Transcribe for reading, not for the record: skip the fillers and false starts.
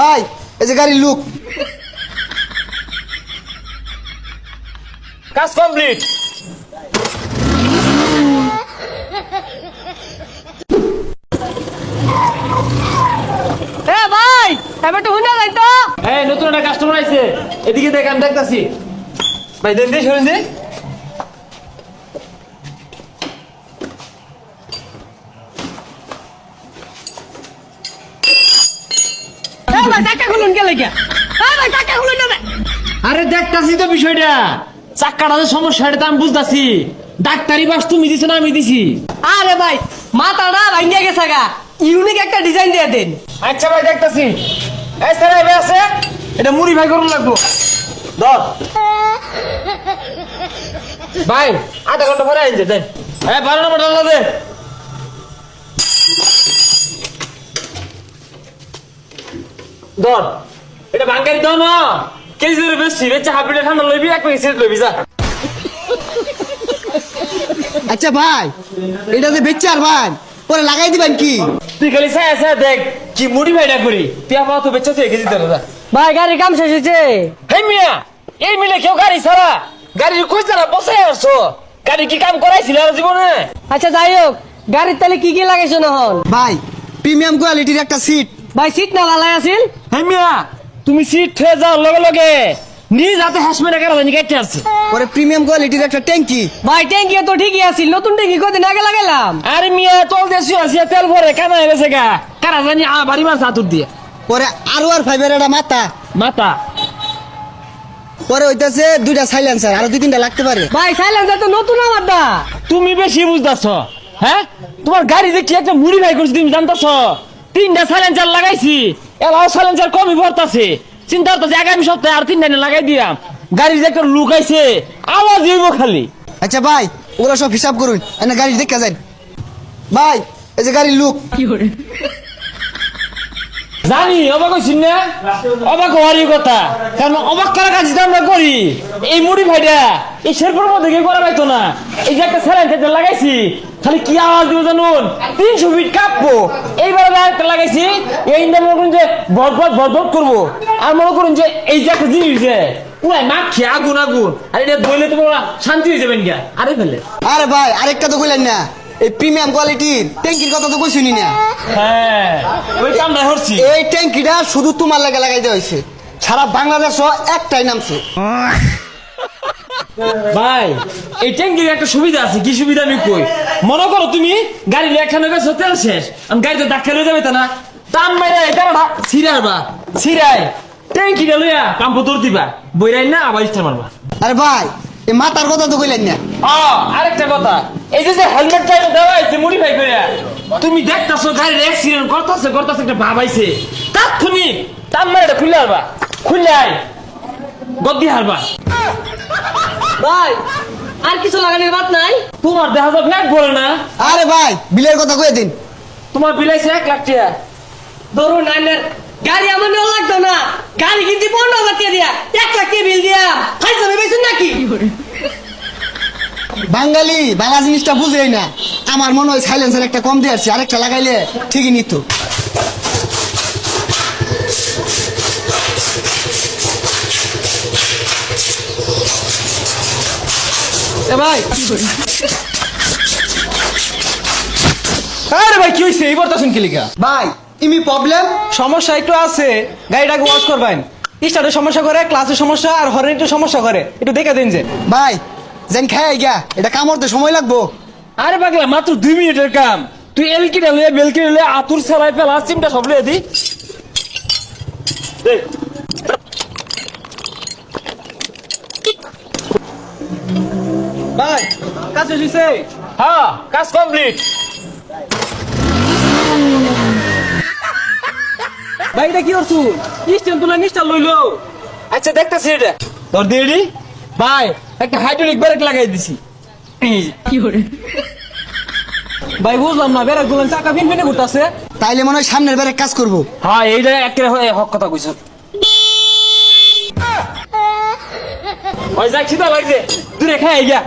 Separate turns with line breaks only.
ভাই এই যে গাড়ির লুক।
কাজ কমপ্লিট।
ভাই আমি একটু হুন্ডা যাই তো।
এই নতুন একটা কাস্টমার আইছে, এদিকে দেখ, আমি দেখতাছি। ভাই দেন দে, শুনুন দে।
ভাই টাকা খুলুন কে লেগে? ভাই টাকা খুলুন না।
আরে দেখতাছি তো বিষয়টা, চাক্কাটা যে সমস্যা এটা তো আমি বুঝতাছি। ডাক্তারি বাস তুমি দিছো না আমি দিছি?
আরে ভাই মাথাটা ভাঙিয়া গেছে গা, ইউনিক একটা ডিজাইন দিয়ে দেন।
আচ্ছা ভাই দেখতাছি। এই স্যার এবে আছে, এটা মুড়ি ভাই করুন লাগবো। ধর ভাই, আধা ঘন্টা পরে আইন দেন। হ্যাঁ 12 নম্বর ডালা দে। ধর এটা বাঙ্গারি দাও না, কেজি ধরে বেশি বেচে হাফ লিটার ঠান্ডা লইবি, এক প্যাকেট সিগারেট লইবি যা।
আচ্ছা ভাই এটা যে বেচার ভাই পরে লাগাই দিবেন কি?
তুই খালি চাই আছে দেখ কি মুড়ি ভাইটা করি, তুই আমার তো বেচা কেজি ধরে যা।
ভাই গাড়ির কাম শেষ হয়েছে।
হেই মিয়া, এই মিলে কেউ গাড়ি ছাড়া গাড়ির খোঁজ না বসে আসছো, গাড়ি কি কাম করাইছিল আর জীবনে?
আচ্ছা যাই হোক, গাড়ির তাহলে কি কি লাগাইছো না হন?
ভাই প্রিমিয়াম কোয়ালিটির একটা সিট।
ভাই সিট না ভালাই আছিল?
হেই মিয়া, তুমি সিট হয়ে যাও লগে লগে নিজ হাতে হাসমেরা কারা জানি কেটে আসছে।
পরে প্রিমিয়াম কোয়ালিটির একটা ট্যাঙ্কি।
ভাই ট্যাঙ্কি তো ঠিকই আছিল, নতুন ট্যাঙ্কি কদিন আগে লাগাইলাম।
আরে মিয়া তোল দেশি আসিয়া তেল ভরে কানা হয়ে গেছে গা, কারা জানি বাড়ি মাছ হাতুর দিয়ে
পরে R1 একটা মাথা।
মাথা।
পরে হইতাছে দুইটা সাইলেন্সার, আরো 2-3টা লাগতে পারে।
ভাই সাইলেন্সার তো নতুন আমার দা।
তুমি বেশি বুঝতেছ, হ্যাঁ? তোমার গাড়ি দেখি একটা মুড়ি ভাই করছি, তুমি জানতেছ? 3টা সাইলেন্সার লাগাইছি, এলাও সাইলেন্সার কমই ভরতাছে। চিন্তা করতেছি আগামী সপ্তাহে আর 3টা লাগাই দিলাম। গাড়ির যে একটা লুক আইছে, আওয়াজ হইব খালি।
আচ্ছা ভাই ওগুলো সব হিসাব করুন, এনে গাড়ি দেখে যান। ভাই এই যে গাড়ির লুক।
জানি অবাক হইছি না, অবাক হওয়ারই কথা, কারণ অবাক করার কাজ যেটা আমরা করি। এই মুড়ি ভাইটা এই শেরপুর মধ্যে কেউ করা পাইতো না। এই যে একটা সাইলেন্সার লাগাইছি, খালি কি আওয়াজ দিব জানুন, 300 ফিট কাঁপবো। এইবারে একটা লাগাইছি, এই মনে করুন যে বরবট করবো। আর মনে করুন যে এই যে একটা জিনিস যে পুরাই মাখি আগুন আগুন, আর এটা বইলে তো শান্তি হয়ে যাবেন গা। আরে ফেলে
আরে ভাই আরেকটা তো কইলেন না, এই প্রিমিয়াম কোয়ালিটির ট্যাঙ্কির কথা তো কইছুনি না।
হ্যাঁ ওই কামটা হচ্ছি।
এই ট্যাঙ্কিটা শুধু তোমার লাগে লাগাইতে হয়েছে, সারা বাংলাদেশও একটাই নামছে।
ভাই এই ট্যাঙ্কির একটা সুবিধা আছে, কি সুবিধা আমি কই। মনে করো তুমি গাড়ি একখানে গেছো, তেল শেষ, আমি গাড়িতে ধাক্কা লয়ে যাবে তা না, টান মাইরা এটা ছিড়াইবা, ছিড়াই ট্যাঙ্কিটা লইয়া পাম্প তোর দিবা, বইরাই না আবার ইচ্ছা মারবা।
আরে ভাই এই মাথার কথা তো কইলেন না।
আরেকটা কথা, এই যে হেলমেটটা দেওয়া হয়েছে মুড়ি ভাই করে, তুমি দেখতেছো গাড়ির অ্যাক্সিডেন্ট করতেছে একটা ভাব আইছে, তাৎক্ষণিক টান মারা এটা খুলে হারবা, খুলে আয় গদ্দি হারবা।
ভাই আর কিছু লাগানোর বাদ নাই?
তোমার দেখা যাবে ফ্ল্যাট বলে না।
আরে ভাই বিলের কথা কয়ে দিন।
তোমার বিলাইছে 1 লাখ টাকা।
ধরুন আইনের গাড়ি আমার নেওয়া লাগতো না, গাড়ি কিনতে 15,000 টাকা দিয়া 1 লাখ টাকা বিল দিয়া খাইতে হবে বেশি নাকি?
বাঙালি বাংলা জিনিসটা বুঝেই না। আমার মনে হয় সাইলেন্সার একটা কম দিয়ে আসছে, আরেকটা লাগাইলে ঠিকই নিত।
ভাই আরে ভাই কি হয়েছে, এই বর্তাছেন কি লিখা?
ভাই ইমি প্রবলেম
সমস্যা একটু আছে, গাড়িটাকে ওয়াশ করবেন। স্টার্টের সমস্যা করে, ক্লাসের সমস্যা আর হরেন একটু সমস্যা করে, একটু দেখে দিন যে।
ভাই যেন খাই গিয়া এটা কামড়তে সময় লাগবো।
আরে পাগলা মাত্র 2 মিনিটের কাম, তুই এলকিটা লয়ে বেলকিটা লয়ে আতুর ছাড়াই ফেলা চিমটা সব লয়ে দি।
ভাই কাজ হয়েছে?
হ্যাঁ কাজ কমপ্লিট।
ভাই এটা কি করছু? স্ট্যান্ড তুলে নিচটা লইলো।
আচ্ছা দেখতেছি এটা তোর দেরি। ভাই একটা হাইড্রোলিক ব্রেক লাগাই দিছি।
ভাই বুঝলাম না, বেড়া গুলো চাকা ফিন ফিনে ঘুরতেছে।
তাইলে মনে হয় সামনের বারে কাজ করবো।
হ্যাঁ এইটা একেবারে হক কথা কইছ। ওই যাক খিদা লাগছে, দূরে খাই গিয়া।